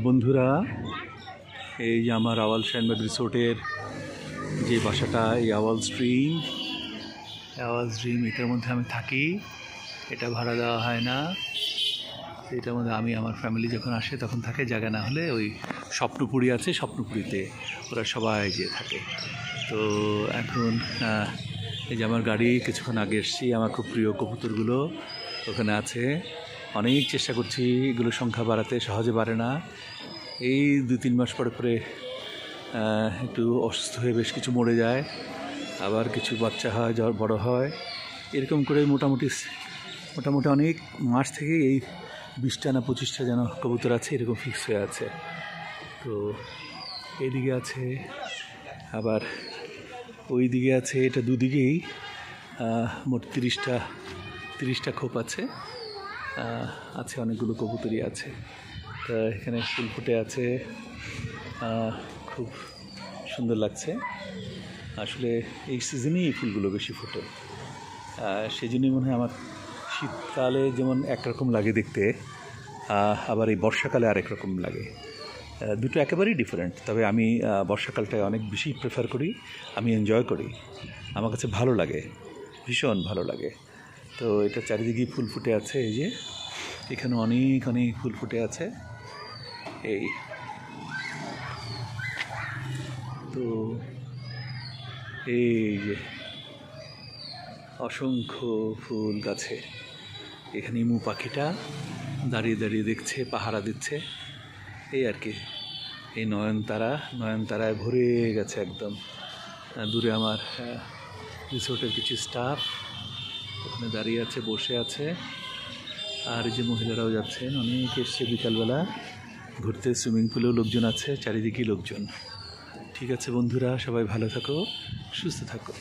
বন্ধুরা, এই যে আমার আওয়াল শাহিনবাগ রিসোর্টের যে বাসাটা, এই আওয়াল স্ট্রিম এটার মধ্যে আমি থাকি। এটা ভাড়া দেওয়া হয় না। এটার মধ্যে আমি আমার ফ্যামিলি যখন আসে তখন থাকে, জায়গা না হলে ওই স্বপ্নপুরী আছে, স্বপ্নপুরীতে ওরা সবাই যেয়ে থাকে। তো এখন এই যে আমার গাড়ি কিছুক্ষণ আগে এসেছি, আমার খুব প্রিয় কবুতরগুলো ওখানে আছে। অনেক চেষ্টা করছি এগুলোর সংখ্যা বাড়াতে, সহজে বাড়ে না। এই 2-3 মাস পরে পরে একটু অসুস্থ হয়ে বেশ কিছু মরে যায়, আবার কিছু বাচ্চা হয়, বড় হয়, এরকম করে মোটামুটি অনেক মাস থেকে এই 20টা না 25টা যেন কবুতর আছে, এরকম ফিক্স হয়ে আছে। তো এইদিকে আছে, আবার ওই দিকে আছে, এটা দুদিকেই মোট 30টা খোপ আছে, অনেকগুলো কবুতরই আছে। তা এখানে ফুল ফুটে আছে, খুব সুন্দর লাগছে। আসলে এই সিজনেই এই ফুলগুলো বেশি ফোটে, সেই জন্যই মনে হয় আমার শীতকালে যেমন একরকম লাগে দেখতে, আবার এই বর্ষাকালে আরেক রকম লাগে। দুটো একেবারেই ডিফারেন্ট। তবে আমি বর্ষাকালটায় অনেক বেশি প্রেফার করি, আমি এনজয় করি, আমার কাছে ভালো লাগে, ভীষণ ভালো লাগে। তো এটা চারিদিকেই ফুল ফুটে আছে, এই যে এখানে অনেক ফুল ফুটে আছে। এই তো এই যে অসংখ্য ফুল গাছে, এখানে ইমু পাখিটা দাঁড়িয়ে দাঁড়িয়ে দেখছে, পাহারা দিচ্ছে, এই আর কি। এই নয়নতারায় ভরে গেছে একদম। দূরে আমার রিসোর্টের কিছু স্টাফ ওখানে দাঁড়িয়ে আছে, বসে আছে। আর এই যে মহিলারাও যাচ্ছেন, অনেক এসছে বিকালবেলা ঘুরতে। সুইমিং পুলেও লোকজন আছে, চারিদিকেই লোকজন। ঠিক আছে বন্ধুরা, সবাই ভালো থাকো, সুস্থ থাকো।